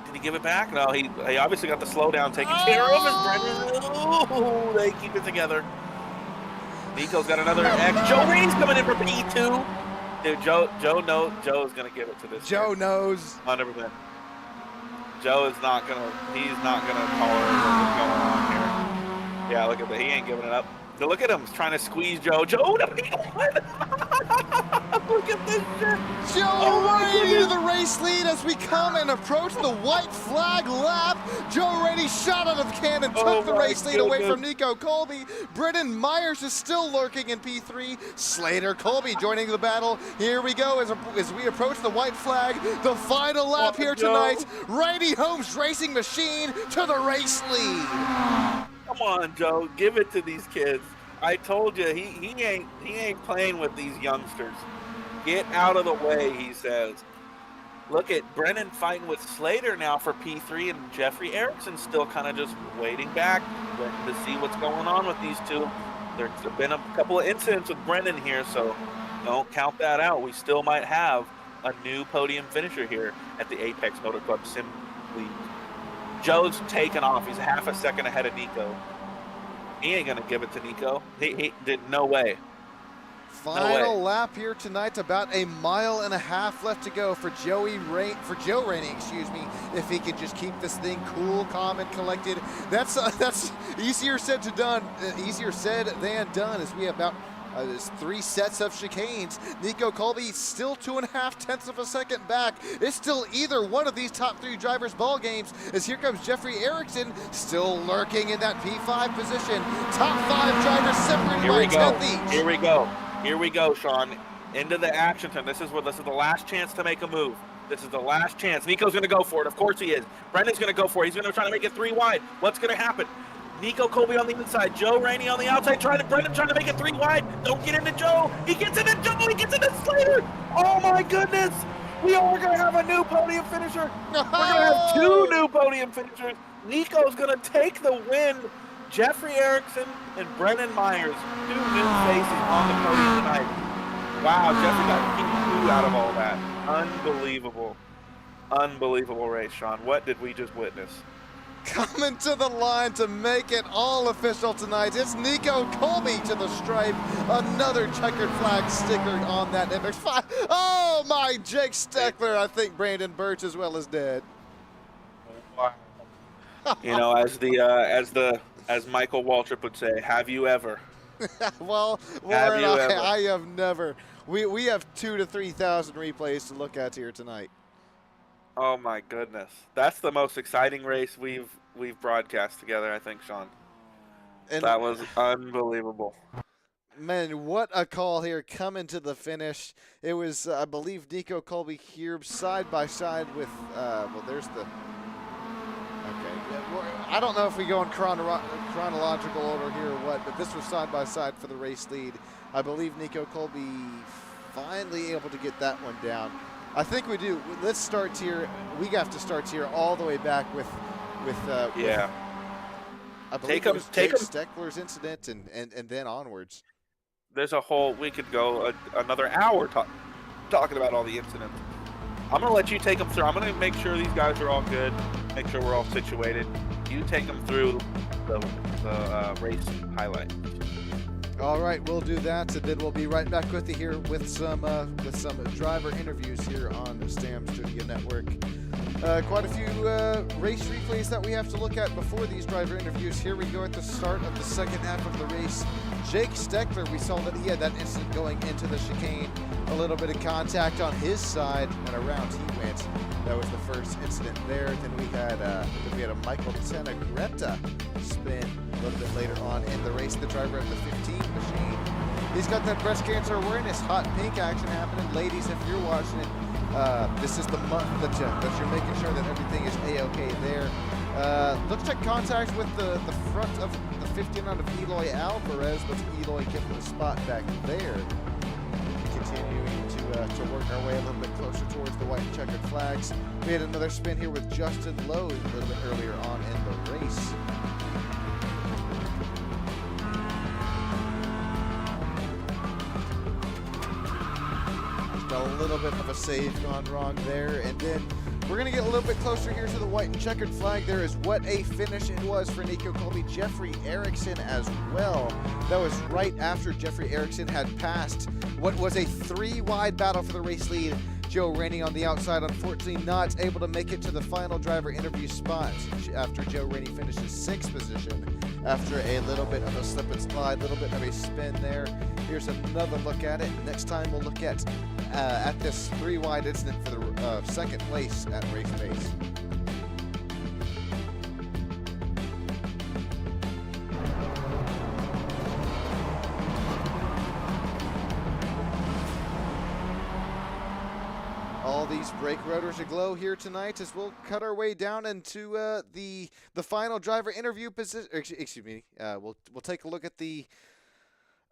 Did he give it back? No, he obviously got the slowdown taken care of. Brendan. Oh, they keep it together. Nico's got another X. Joe Rainey's coming in for P2. Dude, Joe knows. Joe's going to give it to this. Joe knows. 100%. Joe is not going to, he's not going to tolerate what's going on here. Yeah, look at that. He ain't giving it up. So look at him. He's trying to squeeze Joe. Joe to P1. Look at this shit. Joe Rainey to the race lead as we come and approach the white flag lap. Joe Rainey shot out of the cannon, took the race lead away from Nico Colby. Brennan Myers is still lurking in P3. Slater Colby joining the battle. Here we go as we approach the white flag. The final lap here tonight. Rainey Holmes Racing Machine to the race lead. Come on, Joe, give it to these kids. I told you, he ain't playing with these youngsters. Get out of the way, he says. look at Brennan fighting with Slater now for P3, and Jeffrey Erickson still kind of just waiting back, waiting to see what's going on with these two. There's been a couple of incidents with Brennan here, so don't count that out. We still might have a new podium finisher here at the Apex Motor Club Sim League. Joe's taken off. He's half a second ahead of Nico. He ain't going to give it to Nico. He did. No way. Final lap here tonight, about 1.5 miles left to go for Joe Rainey, excuse me, if he can just keep this thing cool, calm, and collected. That's easier said than done, as we have about 3 sets of chicanes. Nico Colby still 2.5 tenths of a second back. It's still either one of these top 3 drivers' ball games, as here comes Jeffrey Erickson, still lurking in that P5 position. Top 5 drivers separated by 1/10 each. Here we go, Sean. Into the action time. This is the last chance to make a move. This is the last chance. Nico's going to go for it. Of course he is. Brendan's going to go for it. He's going to try to make it 3 wide. What's going to happen? Nico Colby on the inside. Joe Rainey on the outside. Brendan trying to make it 3 wide. Don't get into Joe. He gets into Joe. He gets into Slater. Oh, my goodness. We are going to have a new podium finisher. We're going to have 2 new podium finishers. Nico's going to take the win. Jeffrey Erickson and Brennan Myers, 2 new faces on the podium tonight. Wow, Jeffrey got P2 out of all that. Unbelievable. Unbelievable race, Sean. What did we just witness? Coming to the line to make it all official tonight, it's Nico Colby to the stripe. Another checkered flag sticker on that MX-5. Oh my, Jake Steckler. I think Brandon Birch as well is dead. Wow. You know, as Michael Waltrip would say, have you ever? Well, Warren, I have never. We have 2,000 to 3,000 replays to look at here tonight. Oh my goodness, that's the most exciting race we've broadcast together, I think, Sean. And that was unbelievable. Man, what a call here coming to the finish. It was, I believe, Nico Colby here side by side with. Well, there's the. I don't know if we go in chronological order here or what, but this was side by side for the race lead. I believe Nico Colby finally able to get that one down. I think we do. Let's start here. We have to start here all the way back with yeah. I believe it was Jake Steckler's incident and then onwards. There's a whole. We could go another hour talking about all the incidents. I'm going to let you take them through. I'm going to make sure these guys are all good, make sure we're all situated. You take them through the race highlight. All right, we'll do that, and then we'll be right back with you here with some driver interviews here on the Stam Studio Network. Quite a few race replays that we have to look at before these driver interviews. Here we go at the start of the second half of the race. Jake Steckler, we saw that he had that incident going into the chicane. A little bit of contact on his side, and around he went. That was the first incident there. Then we had a Michael Tenegretta spin a little bit later on in the race. The driver of the 15 machine. He's got that breast cancer awareness, hot pink action happening. Ladies, if you're watching it, this is the month that you're making sure that everything is a-okay there. Looks like contact with the front of the 15 out of Eloy Alvarez, but Eloy getting the spot back there. Continuing to work our way a little bit closer towards the white and checkered flags. We had another spin here with Justin Lowe a little bit earlier on in the race. A little bit of a save gone wrong there, and then we're going to get a little bit closer here to the white and checkered flag. There is what a finish it was for Nico Colby. Jeffrey Erickson as well. That was right after Jeffrey Erickson had passed what was a 3-wide battle for the race lead. Joe Rainey on the outside, unfortunately not able to make it to the final driver interview spot after Joe Rainey finishes 6th position after a little bit of a slip and slide, a little bit of a spin there. Here's another look at it. Next time we'll look at this 3-wide incident for the second place at race pace. All these brake rotors aglow here tonight as we'll cut our way down into the final driver interview position. Excuse me. We'll take a look at the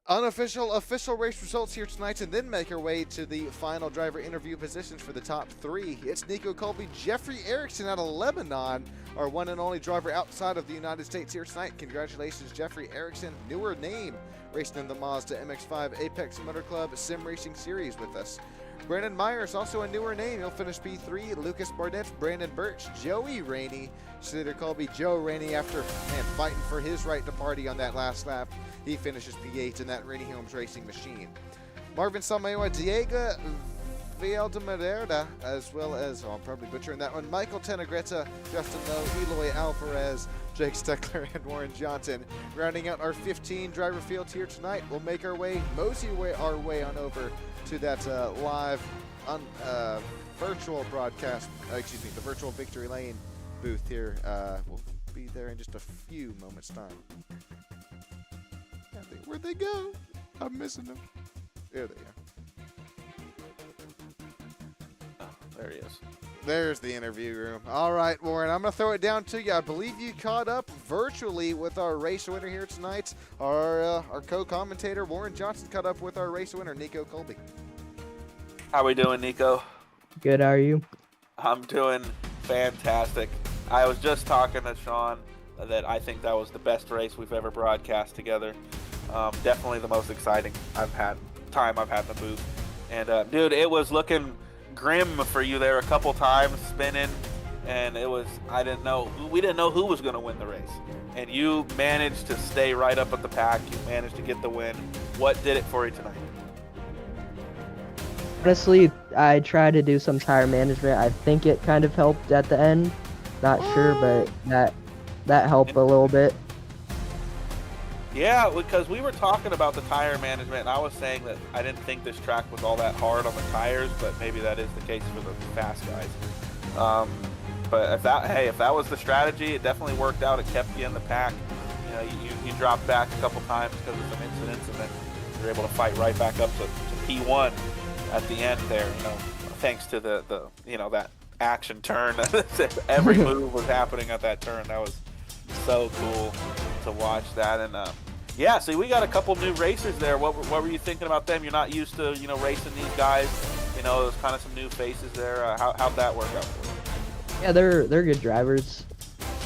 Unofficial, official race results here tonight, and then make our way to the final driver interview positions for the top 3. It's Nico Colby, Jeffrey Erickson out of Lebanon, our one and only driver outside of the United States here tonight. Congratulations, Jeffrey Erickson, newer name, racing in the Mazda MX-5 Apex Motor Club Sim Racing Series with us. Brandon Myers, also a newer name. He'll finish P3. Lucas Barnett, Brandon Birch, Joey Rainey, Slater Colby, Joe Rainey, after fighting for his right to party on that last lap. He finishes P8 in that Rainey Holmes Racing machine. Marvin Samayoa, Diego Vialdemerda, as well as, I'm probably butchering that one, Michael Tenegretta, Justin Lowe, Eloy Alvarez, Jake Steckler, and Warren Johnson. Rounding out our 15 driver field here tonight, we'll make our way, mosey our way on over to that live virtual broadcast, the virtual Victory Lane booth here. We'll be there in just a few moments' time. Where'd they go? I'm missing them. There they are. Oh, there he is. There's the interview room. All right, Warren, I'm going to throw it down to you. I believe you caught up virtually with our race winner here tonight. Our co-commentator, Warren Johnson, caught up with our race winner, Nico Colby. How we doing, Nico? Good, how are you? I'm doing fantastic. I was just talking to Sean that I think that was the best race we've ever broadcast together. Definitely the most exciting time I've had in the booth. And dude, it was looking grim for you there a couple times, spinning, and we didn't know who was going to win the race. And you managed to stay right up at the pack. You managed to get the win. What did it for you tonight? Honestly, I tried to do some tire management. I think it kind of helped at the end. Not sure, but that helped a little bit. Yeah, because we were talking about the tire management, and I was saying that I didn't think this track was all that hard on the tires, but maybe that is the case for the fast guys. But if that was the strategy, it definitely worked out. It kept you in the pack. You know, you dropped back a couple times because of some incidents, and then you're able to fight right back up to P1 at the end there. You know, thanks to the that action turn. Every move was happening at that turn. That was so cool to watch that. And yeah, see, we got a couple new racers there. What were you thinking about them? You're not used to racing these guys. There's kind of some new faces there. How'd that work out for you? Yeah, they're good drivers.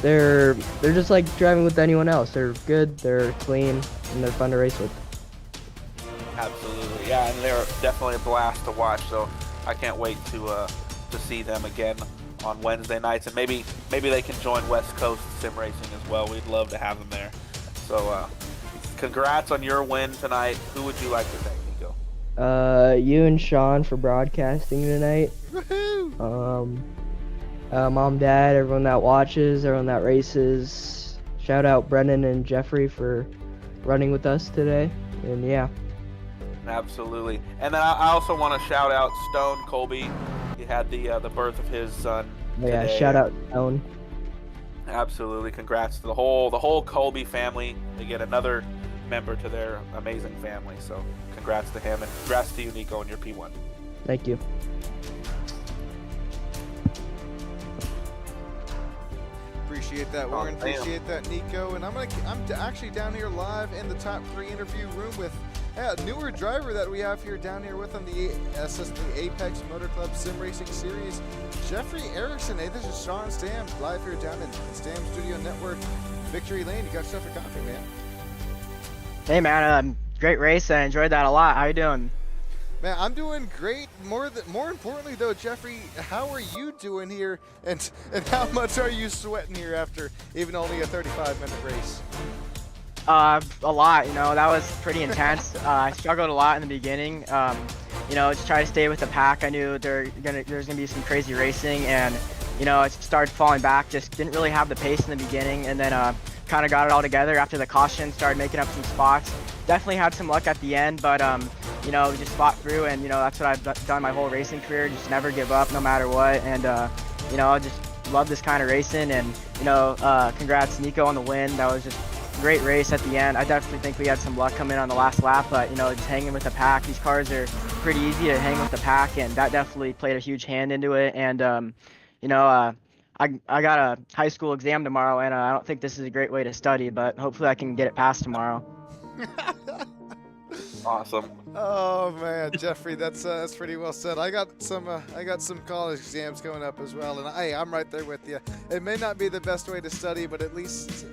They're just like driving with anyone else. They're good, they're clean, and they're fun to race with. Absolutely, yeah, and they're definitely a blast to watch. So I can't wait to see them again on Wednesday nights, and maybe they can join West Coast Sim Racing as well. We'd love to have them there. So congrats on your win tonight. Who would you like to thank, Nico? You and Sean for broadcasting tonight. Woohoo! Mom, Dad, everyone that watches, everyone that races. Shout out Brennan and Jeffrey for running with us today. And yeah. Absolutely. And then I also want to shout out Stone Colby. He had the birth of his son Yeah, today. shout out Stone. Absolutely. Congrats to the whole Colby family. They get another member to their amazing family. So congrats to him, and congrats to you, Nico, and your P1. Thank you. Appreciate that, Warren. Oh, damn. Appreciate that, Nico. And I'm actually down here live in the top 3 interview room with a newer driver that we have here down here with on the Apex Motor Club Sim Racing Series, Jeffrey Erickson. Hey, this is Sean Stam live here down in Stam Studio Network, Victory Lane. You got yourself a coffee, man. Hey, man. Great race. I enjoyed that a lot. How you doing? Man, I'm doing great. More importantly, though, Jeffrey, how are you doing here, and how much are you sweating here after even only a 35-minute race? A lot. That was pretty intense. I struggled a lot in the beginning. Just try to stay with the pack. I knew there's gonna be some crazy racing, and I started falling back. Just didn't really have the pace in the beginning, and then kind of got it all together after the caution. Started making up some spots. Definitely had some luck at the end, but we just fought through, and that's what I've done my whole racing career. Just never give up, no matter what, and I just love this kind of racing. And congrats Nico on the win. That was just a great race at the end. I definitely think we had some luck coming on the last lap, but just hanging with the pack. These cars are pretty easy to hang with the pack, and that definitely played a huge hand into it. And I got a high school exam tomorrow, and I don't think this is a great way to study, but hopefully I can get it passed tomorrow. Awesome. Oh man, Jeffrey, that's pretty well said. I got some college exams coming up as well, and I'm right there with you. It may not be the best way to study, but at least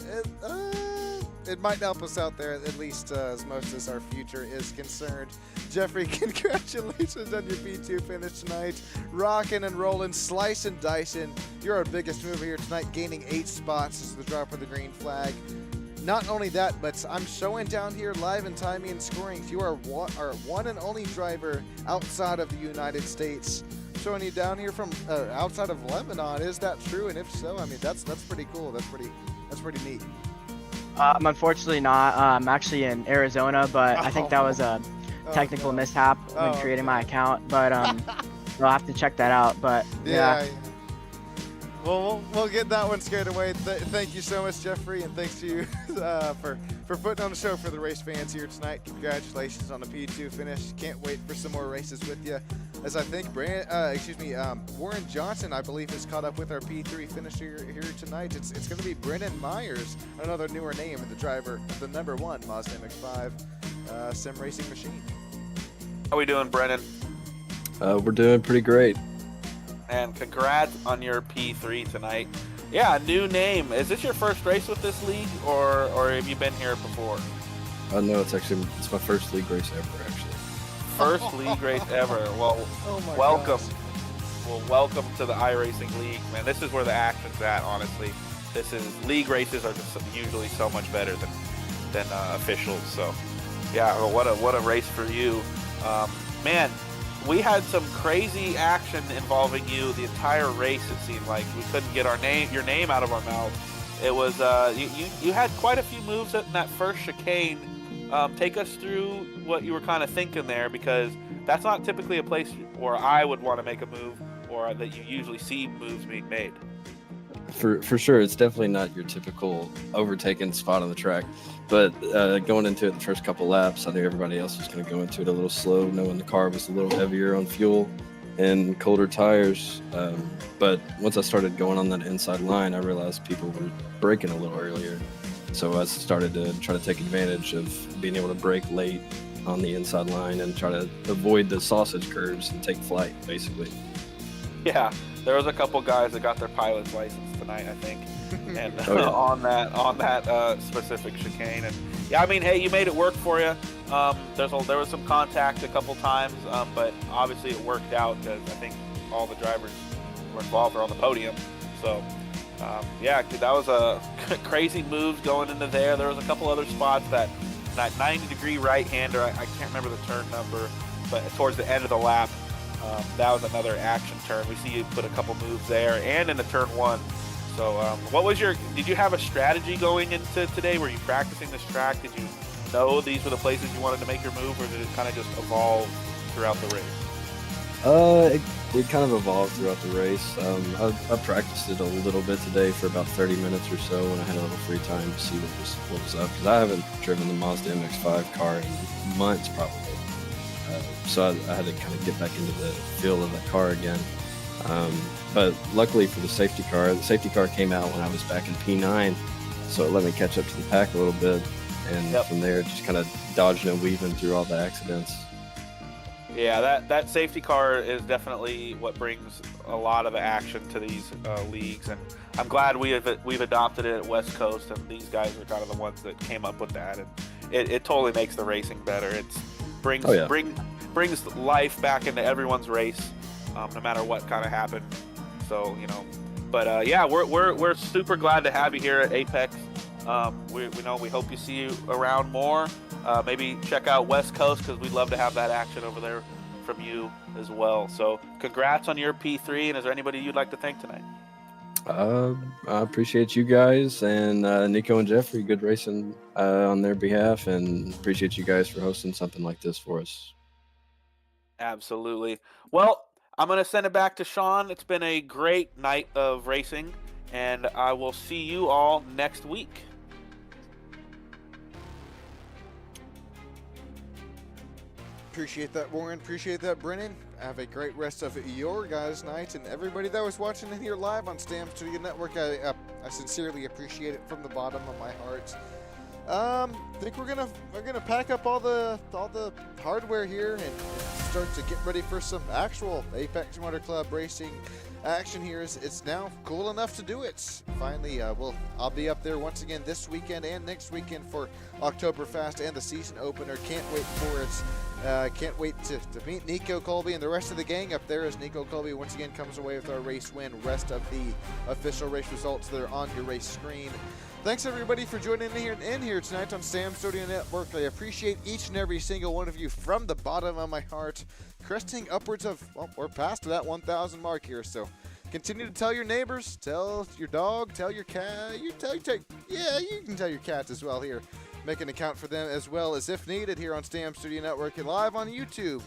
it might help us out there, at least as most as our future is concerned. Jeffrey, congratulations on your P2 finish tonight. Rocking and rolling, slice and dicing. You're our biggest mover here tonight, gaining 8 spots as the drop of the green flag. Not only that, but I'm showing down here live and timing and scoring. You are our one and only driver outside of the United States. Showing you down here from outside of Lebanon. Is that true? And if so, I mean that's pretty cool. That's pretty neat. Unfortunately not. I'm actually in Arizona, but I think that was a technical mishap when creating my account. But I'll have to check that out. But yeah. Well, we'll get that one scared away. Thank you so much, Jeffrey, and thanks to you for putting on the show for the race fans here tonight. Congratulations on the P2 finish. Can't wait for some more races with you. As I think Warren Johnson, I believe, is caught up with our P3 finisher here tonight. It's going to be Brennan Myers, another newer name, and the driver of the #1 Mazda MX-5 sim racing machine. How we doing, Brennan? We're doing pretty great. And congrats on your P3 tonight. Yeah, new name. Is this your first race with this league, or have you been here before? No, it's my first league race ever, actually. First league race ever. Well, welcome. Gosh. Well, welcome to the iRacing League, man. This is where the action's at, honestly. League races are just usually so much better than officials. So, yeah, well, what a race for you, man. We had some crazy action involving you the entire race. It seemed like we couldn't get your name out of our mouth. It was you had quite a few moves in that first chicane. Take us through what you were kind of thinking there, because that's not typically a place where I would want to make a move, or that you usually see moves being made. For sure, it's definitely not your typical overtaken spot on the track. But going into it the first couple laps, I knew everybody else was going to go into it a little slow, knowing the car was a little heavier on fuel and colder tires. But once I started going on that inside line, I realized people were braking a little earlier. So I started to try to take advantage of being able to brake late on the inside line and try to avoid the sausage curves and take flight, basically. Yeah, there was a couple guys that got their pilot's license tonight, I think. And on that specific chicane, and yeah, I mean, hey, you made it work for you. There was some contact a couple times, but obviously it worked out because I think all the drivers were involved or on the podium. So yeah, that was a crazy move going into there. There was a couple other spots that 90-degree right-hander. I can't remember the turn number, but towards the end of the lap, that was another action turn. We see you put a couple moves there, and in the turn 1. So did you have a strategy going into today? Were you practicing this track? Did you know these were the places you wanted to make your move, or did it kind of just evolve throughout the race? It kind of evolved throughout the race. I practiced it a little bit today for about 30 minutes or so when I had a little free time to see what was up, because I haven't driven the Mazda MX-5 car in months probably. So I had to kind of get back into the feel of that car again. But luckily for the safety car came out when I was back in P9, so it let me catch up to the pack a little bit, and from there just kind of dodging and weaving through all the accidents. Yeah, that safety car is definitely what brings a lot of action to these leagues, and I'm glad we've adopted it at West Coast, and these guys are kind of the ones that came up with that, and it totally makes the racing better. It brings life back into everyone's race, no matter what kind of happened. So, but yeah, we're super glad to have you here at Apex. We hope you see you around more. Maybe check out West Coast, because we'd love to have that action over there from you as well. So congrats on your P3, and is there anybody you'd like to thank tonight? I appreciate you guys, and Nico and Jeffrey, good racing on their behalf, and appreciate you guys for hosting something like this for us. Absolutely. Well, I'm going to send it back to Sean. It's been a great night of racing, and I will see you all next week. Appreciate that, Warren. Appreciate that, Brennan. Have a great rest of your guys' night, and everybody that was watching in here live on Stam Studio Network, I sincerely appreciate it from the bottom of my heart. Think we're gonna pack up all the hardware here and start to get ready for some actual Apex Motor Club racing action here. It's now cool enough to do it. Finally, I'll be up there once again this weekend and next weekend for Oktoberfest and the season opener. Can't wait for it. Can't wait to meet Nico Colby and the rest of the gang up there as Nico Colby once again comes away with our race win. Rest of the official race results that are on your race screen. Thanks everybody for joining in here tonight on Sam Studio Network. I appreciate each and every single one of you from the bottom of my heart. Cresting upwards of, well, we're past that 1,000 mark here, so continue to tell your neighbors, tell your dog, tell your cat, you can tell your cats as well here. Make an account for them as well as if needed here on Sam Studio Network and live on YouTube.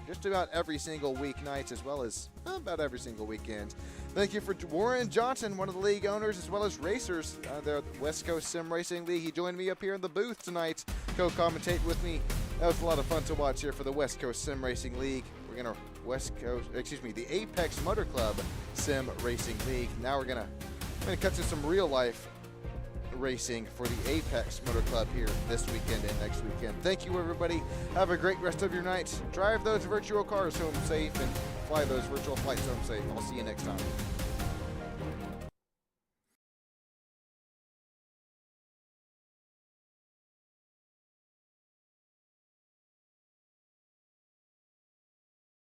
Just about every single weeknight as well as about every single weekend. Thank you for Warren Johnson, one of the league owners as well as racers there at the West Coast Sim Racing League. He joined me up here in the booth tonight, co-commentate with me. That was a lot of fun to watch here for the West Coast Sim Racing League. We're gonna the Apex Motor Club Sim Racing League. Now we're gonna cut to some real life racing for the Apex Motor Club here this weekend and next weekend. Thank you everybody. Have a great rest of your night. Drive those virtual cars home safe and fly those virtual flights home safe. I'll see you next time.